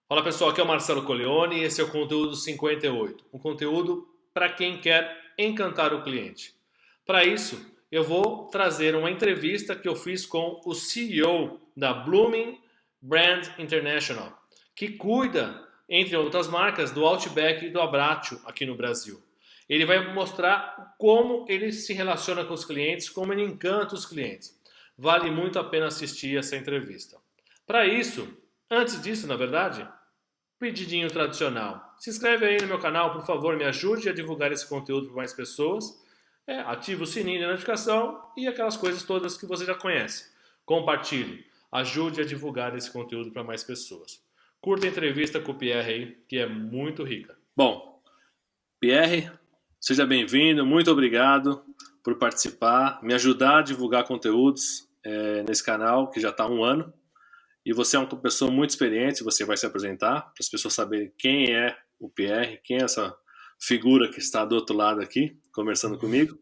Fala pessoal, aqui é o Marcelo Coleone e esse é o Conteúdo 58, um conteúdo para quem quer encantar o cliente. Para isso, eu vou trazer uma entrevista que eu fiz com o CEO da Blooming Brand International, que cuida, entre outras marcas, do Outback e do Abbraccio aqui no Brasil. Ele vai mostrar como ele se relaciona com os clientes, como ele encanta os clientes. Vale muito a pena assistir essa entrevista. Para isso, antes disso, na verdade, pedidinho tradicional. Se inscreve aí no meu canal, por favor, me ajude a divulgar esse conteúdo para mais pessoas. Ative o sininho de notificação e aquelas coisas todas que você já conhece. Compartilhe, ajude a divulgar esse conteúdo para mais pessoas. Curta a entrevista com o Pierre aí, que é muito rica. Bom, Pierre, seja bem-vindo, muito obrigado por participar, me ajudar a divulgar conteúdos nesse canal que já está há um ano. E você é uma pessoa muito experiente, você vai se apresentar para as pessoas saberem quem é o Pierre, quem é essa figura que está do outro lado aqui, conversando comigo,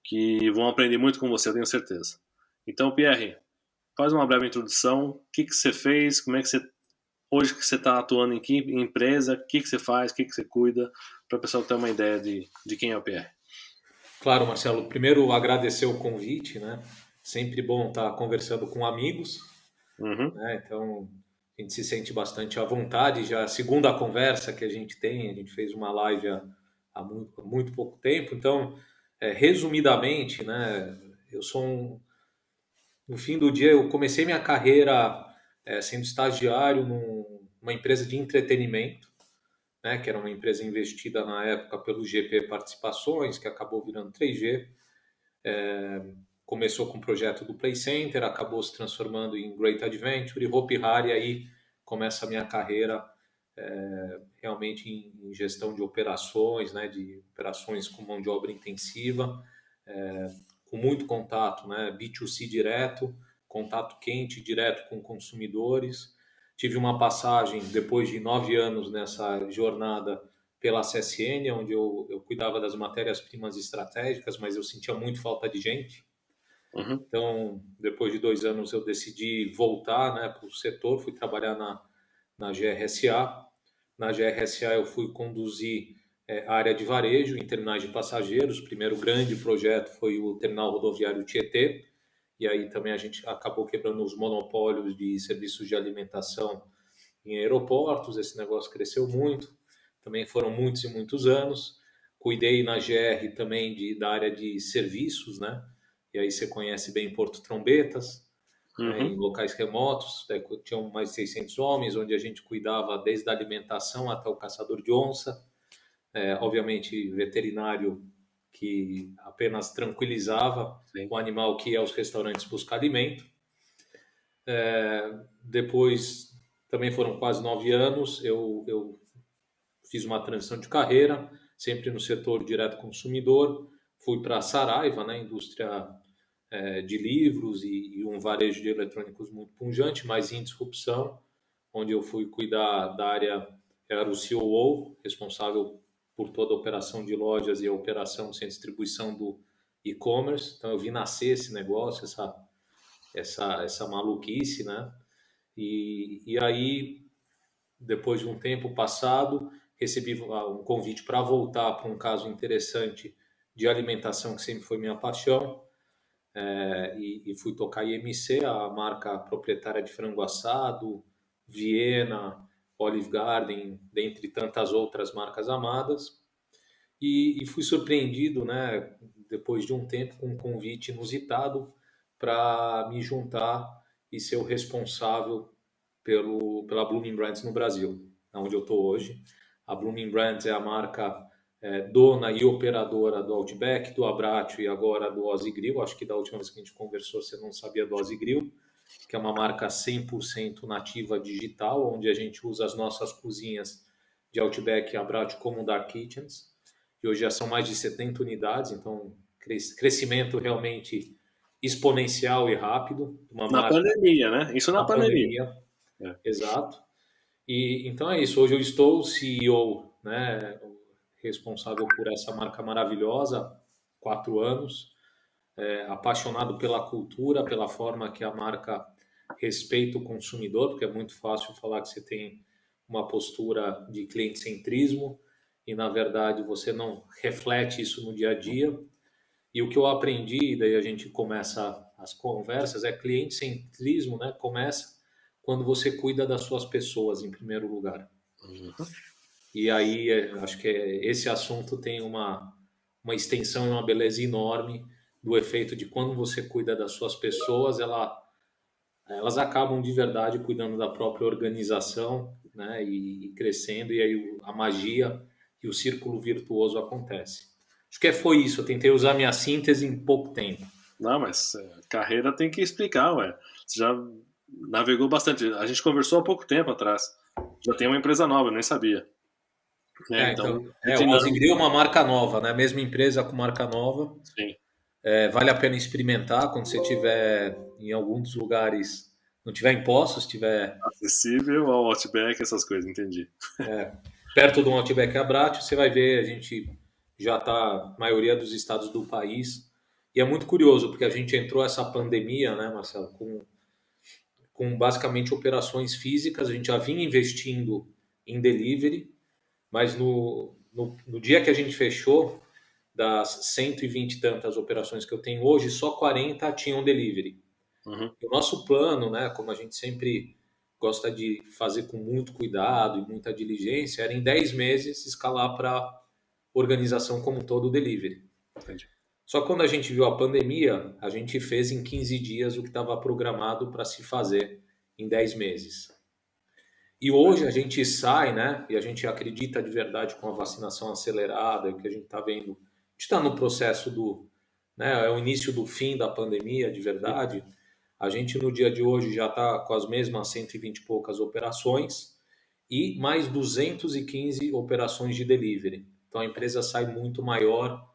que vão aprender muito com você, eu tenho certeza. Então, Pierre, faz uma breve introdução, o que você fez, como é que você, hoje que você está atuando em que empresa, o que você faz, o que você cuida, para o pessoal ter uma ideia de quem é o Pierre. Claro, Marcelo. Primeiro, agradecer o convite, né? Sempre bom estar conversando com amigos, Uhum. né? Então, a gente se sente bastante à vontade. Já a segunda conversa que a gente tem, a gente fez uma live há muito pouco tempo. Então, resumidamente, né? Eu sou no fim do dia, eu comecei minha carreira sendo estagiário numa empresa de entretenimento, né? Que era uma empresa investida na época pelo GP Participações, que acabou virando 3G. Começou com o projeto do Play Center, acabou se transformando em Great Adventure e Hopi Hari, aí começa a minha carreira realmente em gestão de operações, né, de operações com mão de obra intensiva, com muito contato, né, B2C direto, contato quente direto com consumidores. Tive uma passagem, depois de 9 anos nessa jornada, pela CSN, onde eu cuidava das matérias-primas estratégicas, mas eu sentia muito falta de gente. Uhum. Então, depois de 2 anos, eu decidi voltar, né, para o setor, fui trabalhar na GRSA. Na GRSA, eu fui conduzir a área de varejo em terminais de passageiros. O primeiro grande projeto foi o terminal rodoviário Tietê, e aí também a gente acabou quebrando os monopólios de serviços de alimentação em aeroportos. Esse negócio cresceu muito, também foram muitos e muitos anos. Cuidei na GR também da área de serviços, né? E aí você conhece bem Porto Trombetas, né, em Uhum. locais remotos, tinham mais de 600 homens, onde a gente cuidava desde a alimentação até o caçador de onça, obviamente veterinário que apenas tranquilizava Sim. o animal que ia aos restaurantes buscar alimento. Depois, também foram quase 9 anos, eu fiz uma transição de carreira, sempre no setor direto consumidor, fui para a Saraiva, né, indústria de livros e um varejo de eletrônicos muito pujante, mas em disrupção, onde eu fui cuidar da área, era o COO, responsável por toda a operação de lojas e a operação sem distribuição do e-commerce. Então eu vi nascer esse negócio, essa maluquice, né? E aí, depois de um tempo passado, recebi um convite para voltar para um caso interessante de alimentação, que sempre foi minha paixão, e fui tocar IMC, a marca proprietária de frango assado, Viena, Olive Garden, dentre tantas outras marcas amadas. E fui surpreendido, né, depois de um tempo, com um convite inusitado para me juntar e ser o responsável pela Blooming Brands no Brasil, onde eu estou hoje. A Blooming Brands é a marca dona e operadora do Outback, do Abbraccio e agora do Ozzy Grill. Acho que da última vez que a gente conversou você não sabia do Ozzy Grill, que é uma marca 100% nativa digital, onde a gente usa as nossas cozinhas de Outback e Abbraccio como dark kitchens. E hoje já são mais de 70 unidades, então crescimento realmente exponencial e rápido. Uma Na marca pandemia, né? Isso na na pandemia. pandemia, É. exato. E então é isso. Hoje eu estou CEO, né, responsável por essa marca maravilhosa, 4 anos, apaixonado pela cultura, pela forma que a marca respeita o consumidor, porque é muito fácil falar que você tem uma postura de cliente-centrismo e, na verdade, você não reflete isso no dia a dia. E o que eu aprendi, daí a gente começa as conversas, é cliente-centrismo, né? Começa quando você cuida das suas pessoas em primeiro lugar. Uhum. E aí, acho que esse assunto tem uma extensão e uma beleza enorme do efeito de quando você cuida das suas pessoas, elas acabam de verdade cuidando da própria organização, né? E crescendo, e aí a magia e o círculo virtuoso acontece. Acho que foi isso, eu tentei usar minha síntese em pouco tempo. Não, mas carreira tem que explicar, ué. Você já navegou bastante. A gente conversou há pouco tempo atrás. Já tem uma empresa nova, eu nem sabia. Né? Então, Então, é o dinâmico. Ozigri é uma marca nova, né? Mesma empresa com marca nova. Sim. Vale a pena experimentar quando você estiver em alguns lugares, não tiver em Poços, estiver Acessível ao Outback, essas coisas, entendi. perto de um Outback Abrat, você vai ver, a gente já está, maioria dos estados do país. E é muito curioso, porque a gente entrou essa pandemia, né, Marcelo, com basicamente operações físicas, a gente já vinha investindo em delivery, mas no dia que a gente fechou, das 120 e tantas operações que eu tenho hoje, só 40 tinham delivery. Uhum. O nosso plano, né, como a gente sempre gosta de fazer com muito cuidado e muita diligência, era em 10 meses escalar para organização como um todo o delivery. Entendi. Só que quando a gente viu a pandemia, a gente fez em 15 dias o que estava programado para se fazer em 10 meses. E hoje a gente sai, né, e a gente acredita de verdade com a vacinação acelerada, que a gente está vendo, a gente está no processo né, é o início do fim da pandemia de verdade. A gente no dia de hoje já está com as mesmas 120 e poucas operações e mais 215 operações de delivery. Então a empresa sai muito maior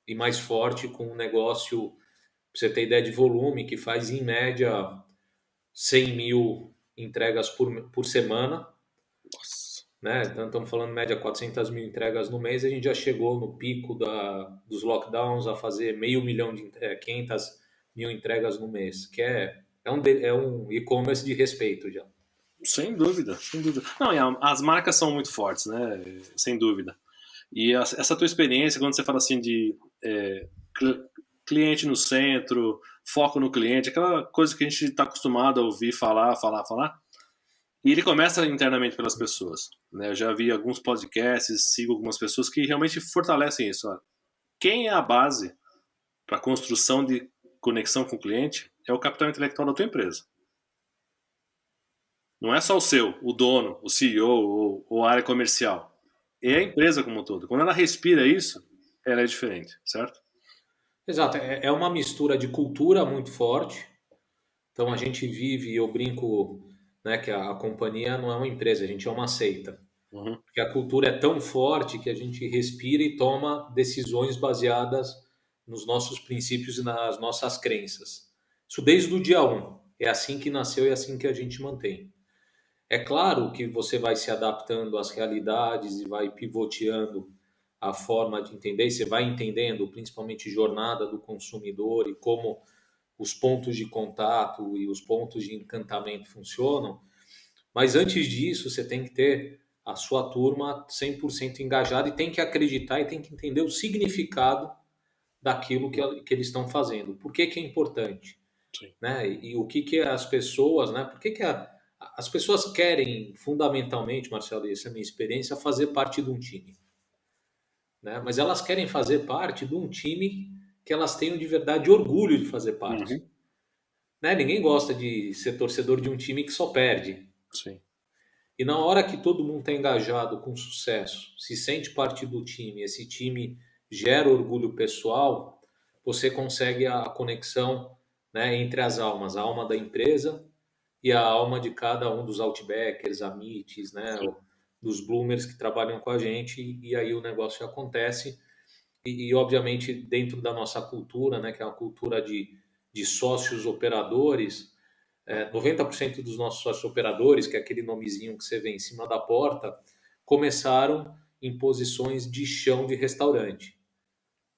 e mais forte com um negócio, para você ter ideia de volume, que faz em média 100 mil entregas por semana, Nossa. né? Então estamos falando em média 400 mil entregas no mês. A gente já chegou no pico dos lockdowns a fazer meio milhão 500 mil entregas no mês, que é um e-commerce de respeito já. Sem dúvida, sem dúvida. Não, e as marcas são muito fortes, né? Sem dúvida. E essa tua experiência, quando você fala assim de cl- cliente no centro, foco no cliente, aquela coisa que a gente está acostumado a ouvir falar, e ele começa internamente pelas pessoas. Né? Eu já vi alguns podcasts, sigo algumas pessoas que realmente fortalecem isso. Ó. Quem é a base para a construção de conexão com o cliente é o capital intelectual da tua empresa. Não é só o seu, o dono, o CEO ou a área comercial. É a empresa como um todo. Quando ela respira isso, ela é diferente, certo? Exato, é uma mistura de cultura muito forte. Então a gente vive, eu brinco, né, que a companhia não é uma empresa, a gente é uma seita. Uhum. Porque a cultura é tão forte que a gente respira e toma decisões baseadas nos nossos princípios e nas nossas crenças. Isso desde o dia um. É assim que nasceu e é assim que a gente mantém. É claro que você vai se adaptando às realidades e vai pivoteando a forma de entender, e você vai entendendo principalmente jornada do consumidor e como os pontos de contato e os pontos de encantamento funcionam, mas antes disso você tem que ter a sua turma 100% engajada e tem que acreditar e tem que entender o significado daquilo que eles estão fazendo. Por que que é importante? Sim. Né? E o que que as pessoas, né? Por que que as pessoas querem fundamentalmente, Marcelo, e essa é a minha experiência, fazer parte de um time, né? Mas elas querem fazer parte de um time que elas tenham de verdade orgulho de fazer parte, Uhum. né? Ninguém gosta de ser torcedor de um time que só perde. Sim. E na hora que todo mundo está engajado com sucesso, se sente parte do time, esse time gera orgulho pessoal, você consegue a conexão, né, entre as almas, a alma da empresa e a alma de cada um dos Outbackers, Amites, né, Sim. dos Bloomers que trabalham com a gente, e aí o negócio acontece. Obviamente, dentro da nossa cultura, né, que é uma cultura de sócios operadores, 90% dos nossos sócios operadores, que é aquele nomezinho que você vê em cima da porta, começaram em posições de chão de restaurante,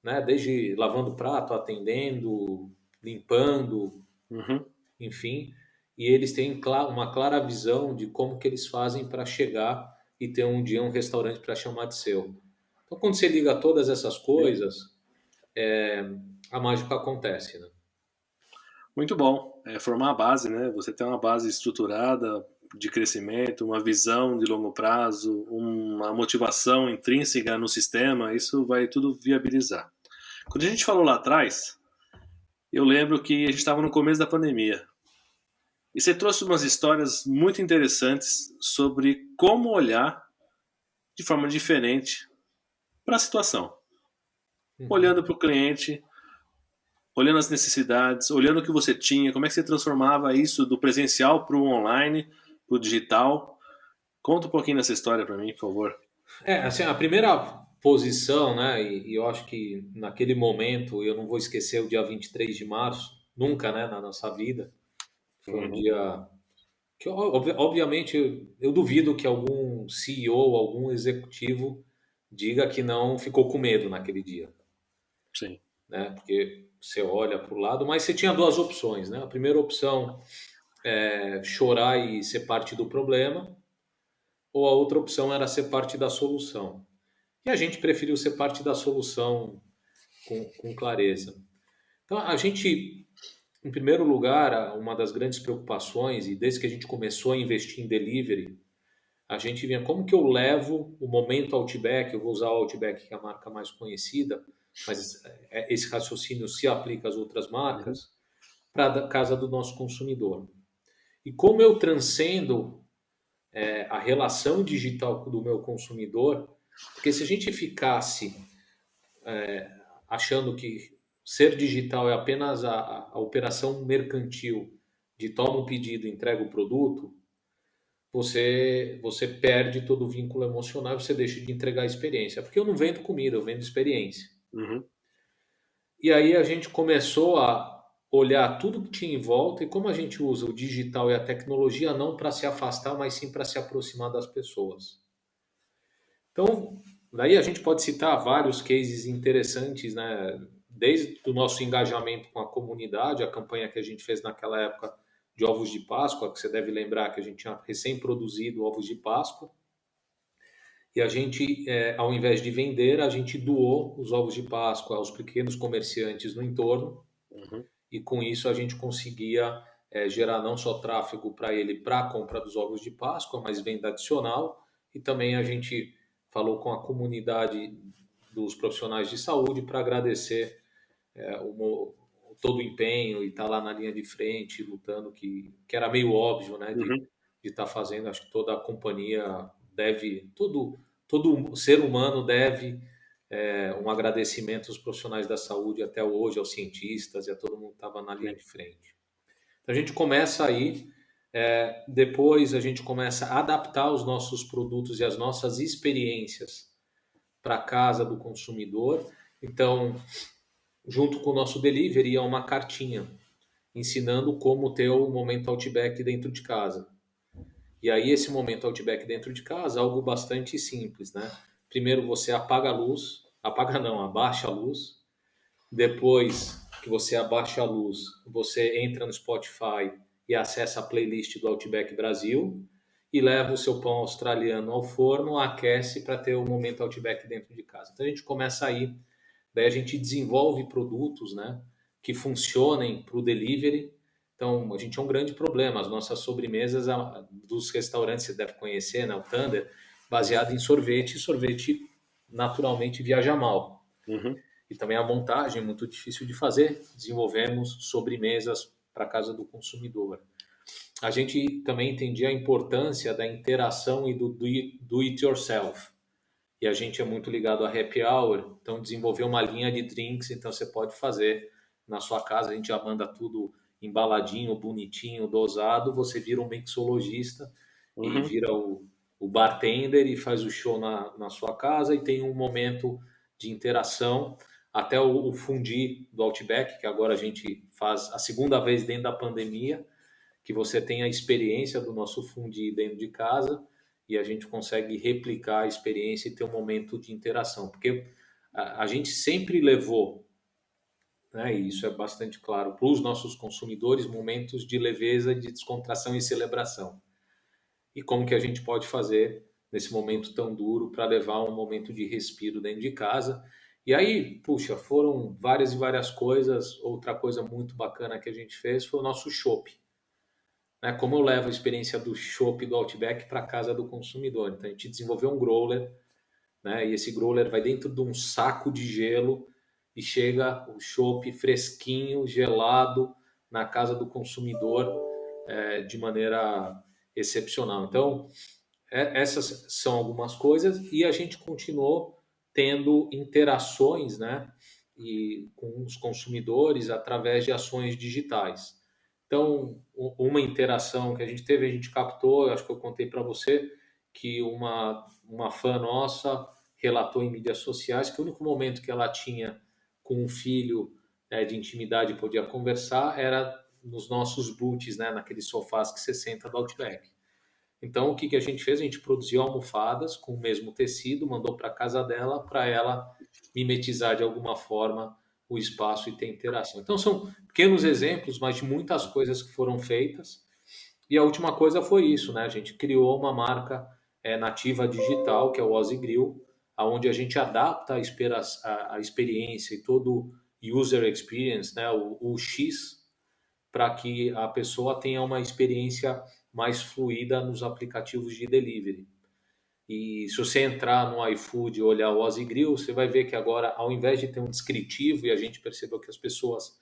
né? Desde lavando prato, atendendo, limpando, Uhum. enfim. e eles têm uma clara visão de como que eles fazem para chegar e ter um dia um restaurante para chamar de seu. Então, quando você liga todas essas Sim. coisas, a mágica acontece, né? Muito bom. É formar a base, né? Você tem uma base estruturada de crescimento, uma visão de longo prazo, uma motivação intrínseca no sistema, isso vai tudo viabilizar. Quando a gente falou lá atrás, eu lembro que a gente estava no começo da pandemia. E você trouxe umas histórias muito interessantes sobre como olhar de forma diferente para a situação. Uhum. Olhando para o cliente, olhando as necessidades, olhando o que você tinha, como é que você transformava isso do presencial para o online, para o digital. Conta um pouquinho dessa história para mim, por favor. Assim, a primeira posição, né, e eu acho que naquele momento, eu não vou esquecer o dia 23 de março, nunca, né, na nossa vida, foi um Uhum. dia que, obviamente, eu duvido que algum CEO, algum executivo diga que não ficou com medo naquele dia, Sim. né, porque você olha para o lado, mas você tinha duas opções, né, a primeira opção é chorar e ser parte do problema, ou a outra opção era ser parte da solução. E a gente preferiu ser parte da solução com clareza. Então, a gente, em primeiro lugar, uma das grandes preocupações, e desde que a gente começou a investir em delivery, a gente vinha como que eu levo o momento Outback, eu vou usar o Outback, que é a marca mais conhecida, mas esse raciocínio se aplica às outras Uhum. marcas, para a casa do nosso consumidor. E como eu transcendo a relação digital do meu consumidor, porque se a gente ficasse achando que ser digital é apenas a operação mercantil de toma um pedido, entrega o produto, você perde todo o vínculo emocional e você deixa de entregar a experiência. Porque eu não vendo comida, eu vendo experiência. Uhum. E aí a gente começou a olhar tudo que tinha em volta e como a gente usa o digital e a tecnologia não para se afastar, mas sim para se aproximar das pessoas. Então, daí a gente pode citar vários cases interessantes, né? Desde o nosso engajamento com a comunidade, a campanha que a gente fez naquela época de ovos de Páscoa, que você deve lembrar que a gente tinha recém-produzido ovos de Páscoa, e a gente, ao invés de vender, a gente doou os ovos de Páscoa aos pequenos comerciantes no entorno, Uhum. e com isso a gente conseguia gerar não só tráfego para ele para a compra dos ovos de Páscoa, mas venda adicional, e também a gente falou com a comunidade dos profissionais de saúde para agradecer todo o empenho e estar lá na linha de frente, lutando, que era meio óbvio, né, de Uhum. estar fazendo. Acho que toda a companhia deve, todo ser humano deve um agradecimento aos profissionais da saúde até hoje, aos cientistas e a todo mundo que estava na linha Sim. de frente. Então a gente começa aí, depois a gente começa a adaptar os nossos produtos e as nossas experiências para a casa do consumidor. Então, junto com o nosso delivery, é uma cartinha ensinando como ter o momento Outback dentro de casa. E aí, esse momento Outback dentro de casa, algo bastante simples, né? Primeiro você apaga a luz, apaga não, abaixa a luz. Depois que você abaixa a luz, você entra no Spotify e acessa a playlist do Outback Brasil e leva o seu pão australiano ao forno, aquece para ter o momento Outback dentro de casa. Então a gente começa aí, daí a gente desenvolve produtos, né, que funcionem para o delivery. Então a gente é um grande problema. As nossas sobremesas dos restaurantes, você deve conhecer, né, o Thunder, baseado em sorvete, e sorvete naturalmente viaja mal. Uhum. E também a montagem é muito difícil de fazer. Desenvolvemos sobremesas para a casa do consumidor. A gente também entendia a importância da interação e do it yourself. E a gente é muito ligado a happy hour, então desenvolveu uma linha de drinks, então você pode fazer na sua casa, a gente já manda tudo embaladinho, bonitinho, dosado, você vira um mixologista e Uhum. vira o bartender e faz o show na sua casa e tem um momento de interação, até o fundi do Outback, que agora a gente faz a segunda vez dentro da pandemia, que você tem a experiência do nosso fundi dentro de casa e a gente consegue replicar a experiência e ter um momento de interação. Porque a gente sempre levou né? E isso é bastante claro para os nossos consumidores, momentos de leveza, de descontração e celebração. E como que a gente pode fazer nesse momento tão duro para levar um momento de respiro dentro de casa. E aí, puxa, foram várias e várias coisas. Outra coisa muito bacana que a gente fez foi o nosso chopp, né? Como eu levo a experiência do chopp do Outback para casa do consumidor. Então a gente desenvolveu um growler, né? E esse growler vai dentro de um saco de gelo e chega o chopp fresquinho, gelado na casa do consumidor de maneira excepcional. Então, essas são algumas coisas e a gente continuou tendo interações, né, e com os consumidores através de ações digitais. Então, uma interação que a gente teve, a gente captou, acho que eu contei para você, que uma fã nossa relatou em mídias sociais que o único momento que ela tinha com um filho de intimidade e podia conversar era nos nossos boots, né, naqueles sofás que você senta do Outback. Então, o que que a gente fez? A gente produziu almofadas com o mesmo tecido, mandou para casa dela, para ela mimetizar de alguma forma o espaço e ter interação. Então, são pequenos exemplos, mas de muitas coisas que foram feitas. E a última coisa foi isso, né? A gente criou uma marca nativa digital, que é o Ozzy Grill, aonde a gente adapta a experiência e todo user experience, né? O X, para que a pessoa tenha uma experiência mais fluida nos aplicativos de delivery. E se você entrar no iFood e olhar o Ozzy Grill, você vai ver que agora, ao invés de ter um descritivo, e a gente percebeu que as pessoas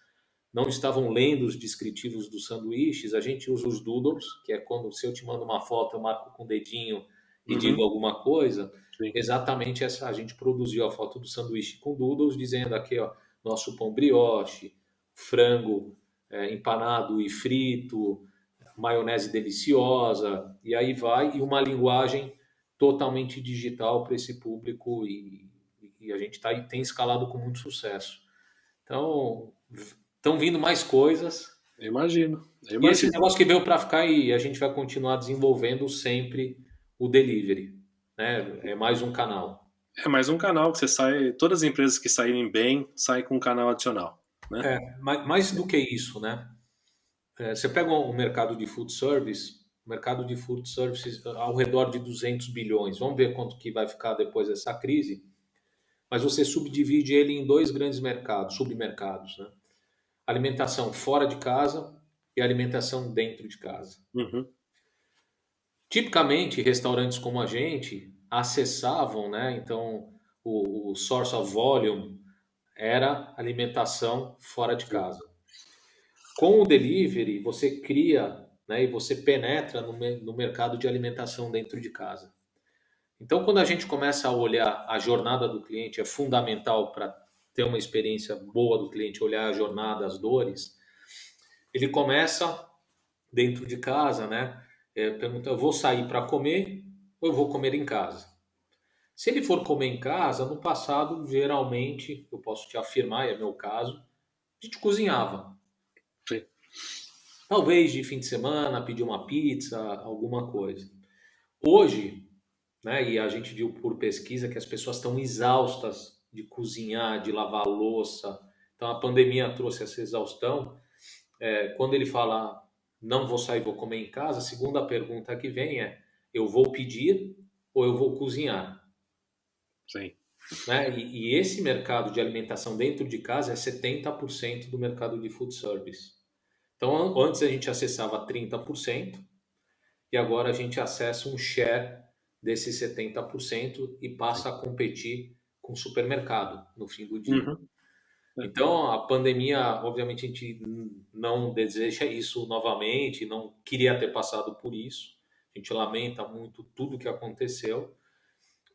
não estavam lendo os descritivos dos sanduíches, a gente usa os doodles, que é quando se eu te mando uma foto, eu marco com o dedinho e digo Uhum, alguma coisa. sim. Exatamente essa, a gente produziu a foto do sanduíche com doodles, dizendo aqui, ó, nosso pão brioche, frango empanado e frito, maionese deliciosa, e aí vai, e uma linguagem totalmente digital para esse público, e a gente tem escalado com muito sucesso. Então, estão vindo mais coisas, Eu imagino, eu e esse imagino. negócio que veio para ficar, e a gente vai continuar desenvolvendo sempre o delivery, né? É mais um canal. É mais um canal que você sai, todas as empresas que saírem bem, saem com um canal adicional, né? Mais do que isso, né? Você pega o mercado de food service, o mercado de food services ao redor de 200 bilhões. Vamos ver quanto que vai ficar depois dessa crise. Mas você subdivide ele em dois grandes mercados, submercados, né? Alimentação fora de casa e alimentação dentro de casa. Uhum, Tipicamente, restaurantes como a gente acessavam, né? Então, o source of volume era alimentação fora de sim. casa. Com o delivery, você cria, né, e você penetra no mercado de alimentação dentro de casa. Então, quando a gente começa a olhar a jornada do cliente, é fundamental para ter uma experiência boa do cliente, olhar a jornada, as dores. Ele começa dentro de casa, né? Pergunta, eu vou sair para comer ou eu vou comer em casa? Se ele for comer em casa, no passado, geralmente, eu posso te afirmar, e é meu caso, a gente cozinhava. Sim. Talvez de fim de semana, pedir uma pizza, alguma coisa. Hoje, né, e a gente viu por pesquisa que as pessoas estão exaustas de cozinhar, de lavar louça. Então a pandemia trouxe essa exaustão. Quando ele fala não vou sair, vou comer em casa, a segunda pergunta que vem é eu vou pedir ou eu vou cozinhar? Sim. Né? E esse mercado de alimentação dentro de casa é 70% do mercado de food service. Então antes a gente acessava 30% e agora a gente acessa um share desses 70% e passa a competir com o supermercado no fim do dia. Uhum, é. Então, a pandemia, obviamente, a gente não deseja isso novamente, não queria ter passado por isso. A gente lamenta muito tudo que aconteceu,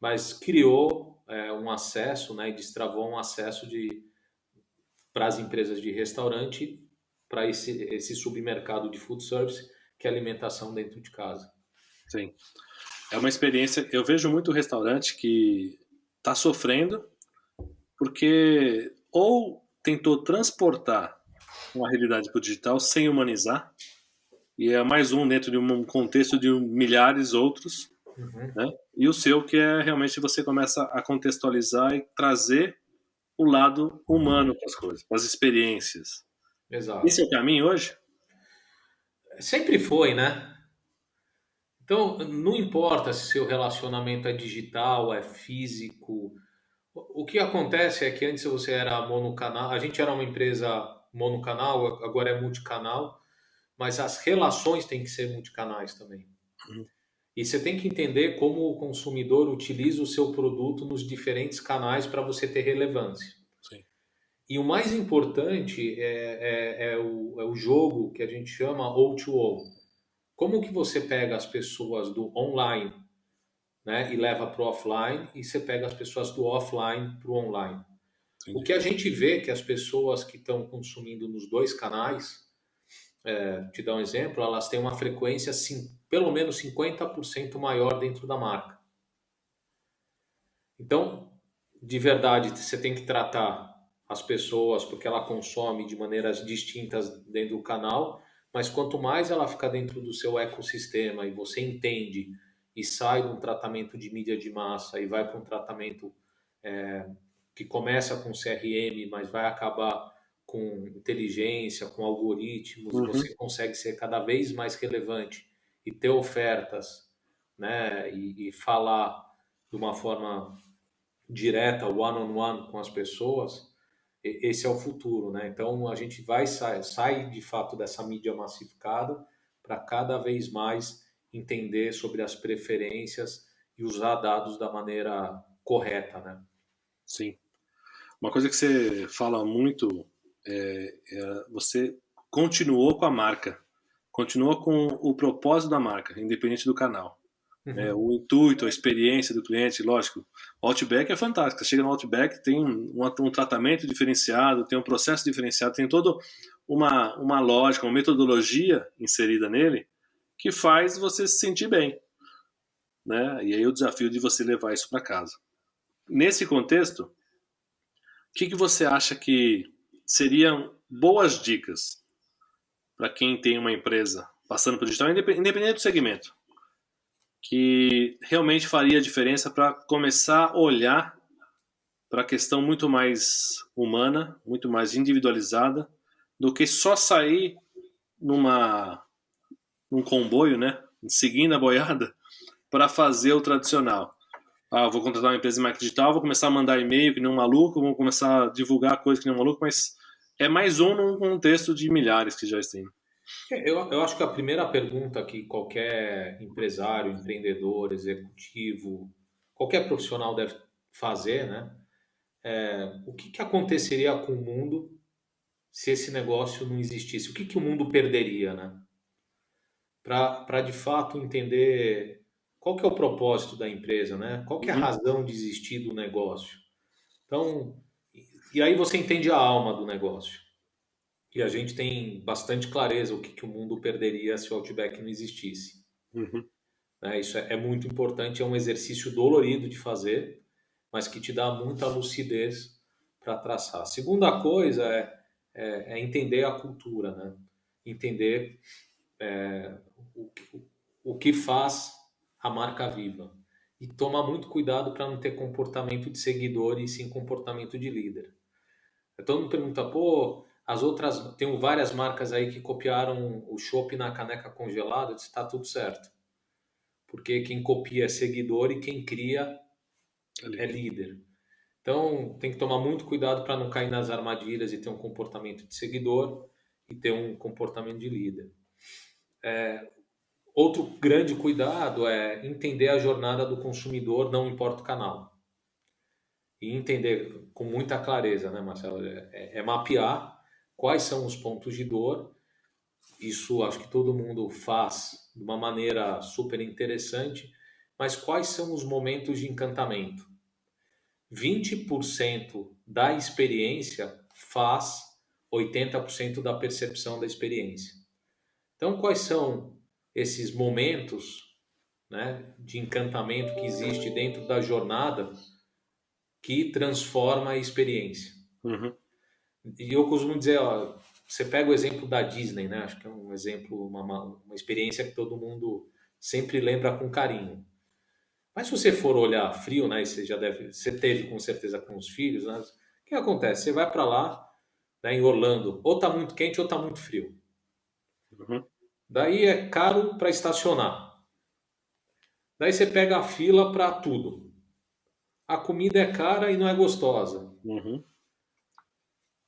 mas criou um acesso, né, e destravou um acesso para as empresas de restaurante, para esse submercado de food service, que é alimentação dentro de casa. Sim. É uma experiência. Eu vejo muito restaurante que está sofrendo porque ou tentou transportar uma realidade para o digital sem humanizar, e é mais um dentro de um contexto de milhares outros, Uhum. né? E o seu que é realmente você começa a contextualizar e trazer o lado humano com as coisas, com as experiências. Esse Exato. é o caminho hoje? Sempre foi, né? Então, não importa se seu relacionamento é digital, é físico. O que acontece é que antes você era monocanal, a gente era uma empresa monocanal, agora é multicanal, mas as relações têm que ser multicanais também. Uhum. E você tem que entender como o consumidor utiliza o seu produto nos diferentes canais para você ter relevância. Sim. E o mais importante é o jogo que a gente chama O2O. Como que você pega as pessoas do online, né, e leva para o offline, e você pega as pessoas do offline para o online? O Entendi. que a gente vê é que as pessoas que estão consumindo nos dois canais, te dar um exemplo, elas têm uma frequência pelo menos 50% maior dentro da marca. Então, de verdade, você tem que tratar as pessoas porque ela consome de maneiras distintas dentro do canal, mas quanto mais ela ficar dentro do seu ecossistema e você entende e sai de um tratamento de mídia de massa e vai para um tratamento que começa com CRM, mas vai acabar com inteligência, com algoritmos, e Uhum. você consegue ser cada vez mais relevante e ter ofertas, né, e falar de uma forma direta, one-on-one com as pessoas, esse é o futuro, né? Então a gente sai de fato dessa mídia massificada para cada vez mais entender sobre as preferências e usar dados da maneira correta, né? Sim. Uma coisa que você fala muito você continuou com a marca, continua com o propósito da marca, independente do canal. Uhum. O intuito, a experiência do cliente, lógico. O Outback é fantástico. Você chega no Outback, tem um tratamento diferenciado, tem um processo diferenciado, tem toda uma lógica, uma metodologia inserida nele que faz você se sentir bem, né? E aí o desafio de você levar isso para casa. Nesse contexto, o que você acha que seriam boas dicas para quem tem uma empresa passando por digital, independente do segmento, que realmente faria diferença para começar a olhar para a questão muito mais humana, muito mais individualizada, do que só sair numa, num comboio, né? Seguindo a boiada, para fazer o tradicional. Ah, vou contratar uma empresa de marketing digital, vou começar a mandar e-mail que nem um maluco, vou começar a divulgar coisas que nem um maluco, mas é mais um num contexto de milhares que já tem. Eu acho que a primeira pergunta que qualquer empresário, empreendedor, executivo, qualquer profissional deve fazer, né? O que que aconteceria com o mundo se esse negócio não existisse? O que que o mundo perderia, né? Para de fato entender qual que é o propósito da empresa, né? Qual que é a Uhum. razão de existir do negócio. Então, e aí você entende a alma do negócio. E a gente tem bastante clareza o que que o mundo perderia se o Outback não existisse. Uhum. Né? Isso é muito importante, é um exercício dolorido de fazer, mas que te dá muita lucidez para traçar. A segunda coisa é entender a cultura, né? Entender o, o que faz a marca viva. E tomar muito cuidado para não ter comportamento de seguidor e sim comportamento de líder. Todo mundo pergunta, pô, as outras, tem várias marcas aí que copiaram o chopp na caneca congelada, está tudo certo. Porque quem copia é seguidor e quem cria Ali. é líder. Então, tem que tomar muito cuidado para não cair nas armadilhas e ter um comportamento de seguidor e ter um comportamento de líder. Outro grande cuidado é entender a jornada do consumidor, não importa o canal. E entender com muita clareza, né, Marcelo? É mapear quais são os pontos de dor. Isso acho que todo mundo faz de uma maneira super interessante. Mas quais são os momentos de encantamento? 20% da experiência faz 80% da percepção da experiência. Então, quais são esses momentos, né, de encantamento que existe dentro da jornada que transforma a experiência? Uhum. E eu costumo dizer, ó, você pega o exemplo da Disney, né? Acho que é um exemplo, uma experiência que todo mundo sempre lembra com carinho. Mas se você for olhar frio, né? E você já deve, você teve com certeza com os filhos, né? que acontece? Você vai para lá, né, em Orlando, ou tá muito quente ou tá muito frio. Uhum. Daí é caro para estacionar. Daí você pega a fila para tudo. A comida é cara e não é gostosa. Uhum.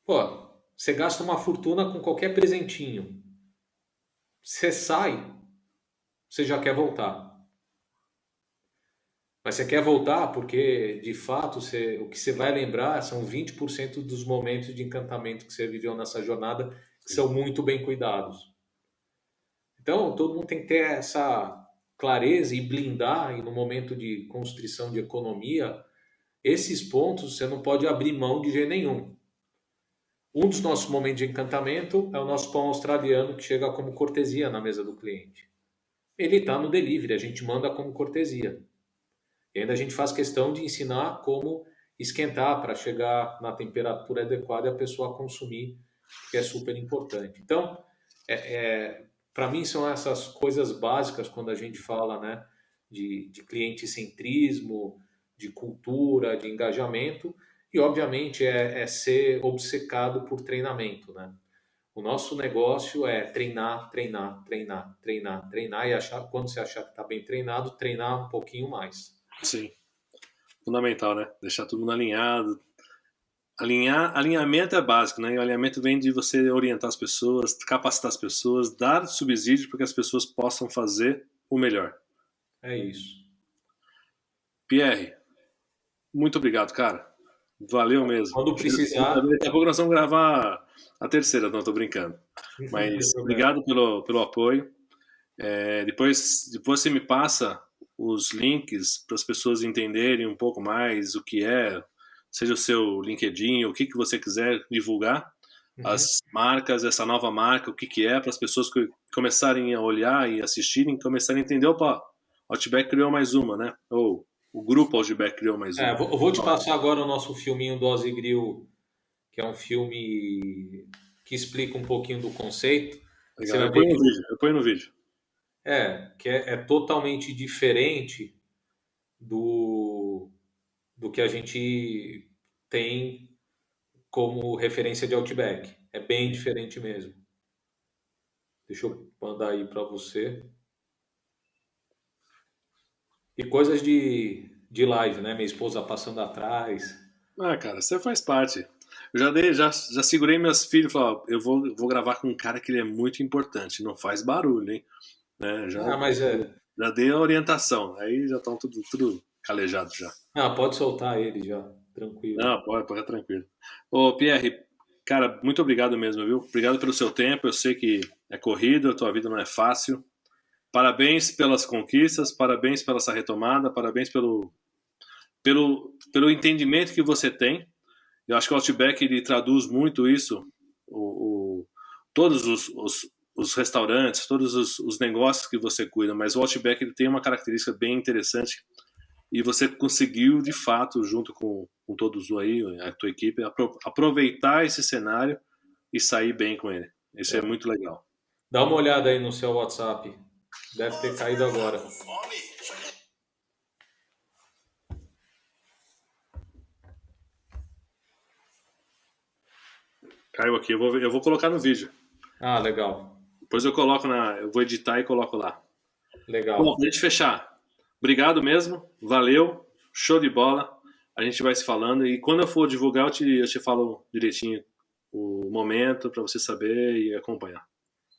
Pô, você gasta uma fortuna com qualquer presentinho. Você sai, você já quer voltar. Mas você quer voltar porque, de fato, o que você vai lembrar são 20% dos momentos de encantamento que você viveu nessa jornada, que são muito bem cuidados. Então, todo mundo tem que ter essa clareza e blindar, e no momento de constrição de economia, esses pontos você não pode abrir mão de jeito nenhum. Um dos nossos momentos de encantamento é o nosso pão australiano que chega como cortesia na mesa do cliente. Ele está no delivery, a gente manda como cortesia. E ainda a gente faz questão de ensinar como esquentar para chegar na temperatura adequada e a pessoa consumir, que é super importante. Então, para mim são essas coisas básicas quando a gente fala, né, de cliente-centrismo, de cultura, de engajamento, e obviamente é ser obcecado por treinamento, né? O nosso negócio é treinar, treinar, treinar, treinar, treinar e achar, quando você achar que está bem treinado, treinar um pouquinho mais. Sim. Fundamental, né? Deixar todo mundo alinhado. Alinhamento é básico, né? E o alinhamento vem de você orientar as pessoas, capacitar as pessoas, dar subsídio para que as pessoas possam fazer o melhor. É isso. Pierre, muito obrigado, cara. Valeu mesmo. Quando precisar. Daqui a pouco nós vamos gravar a terceira, não tô brincando. Mas obrigado pelo apoio. Depois você me passa os links para as pessoas entenderem um pouco mais o que é, seja o seu LinkedIn, o que você quiser divulgar, as marcas, essa nova marca, o que é, para as pessoas começarem a olhar e assistirem, começarem a entender, opa, Outback criou mais uma, né? Ou o grupo Outback criou mais uma. Eu vou te passar agora o nosso filminho do Ozzy Grill, que é um filme que explica um pouquinho do conceito. Legal, eu ponho no vídeo. Que é totalmente diferente do que a gente tem como referência de Outback. É bem diferente mesmo. Deixa eu mandar aí para você. E coisas de live, né? Minha esposa passando atrás. Ah, cara, você faz parte. Eu já segurei meus filhos e falei, ó, eu vou gravar com um cara que ele é muito importante, não faz barulho, hein? Né? Já dei a orientação, aí já estão tudo calejado já. Pode soltar ele já, tranquilo. Não, pode ficar tranquilo. Ô, Pierre, cara, muito obrigado mesmo, viu? Obrigado pelo seu tempo, eu sei que é corrido, a tua vida não é fácil. Parabéns pelas conquistas, parabéns pela essa retomada, parabéns pelo entendimento que você tem. Eu acho que o Outback ele traduz muito isso, todos os restaurantes, todos os negócios que você cuida, mas o Outback ele tem uma característica bem interessante e você conseguiu, de fato, junto com todos aí, a tua equipe, aproveitar esse cenário e sair bem com ele. Isso é muito legal. Dá uma olhada aí no seu WhatsApp. Deve ter caído agora. Caiu aqui, eu vou colocar no vídeo. Legal. Depois eu vou editar e coloco lá. Legal. Bom, pra gente fechar. Obrigado mesmo, valeu, show de bola. A gente vai se falando e quando eu for divulgar eu te falo direitinho o momento para você saber e acompanhar.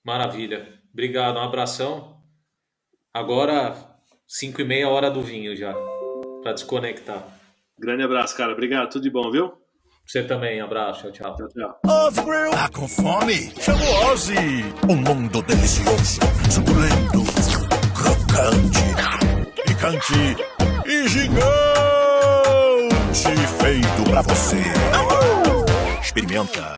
Maravilha. Obrigado, um abração. Agora 5:30 hora do vinho já, para desconectar. Grande abraço, cara. Obrigado, tudo de bom, viu? Você também, abraço, tchau. Ozzy Grill. Tá com fome? Chama o Ozzy. Um mundo delicioso, suculento, crocante, picante e gigante, feito pra você. Experimenta.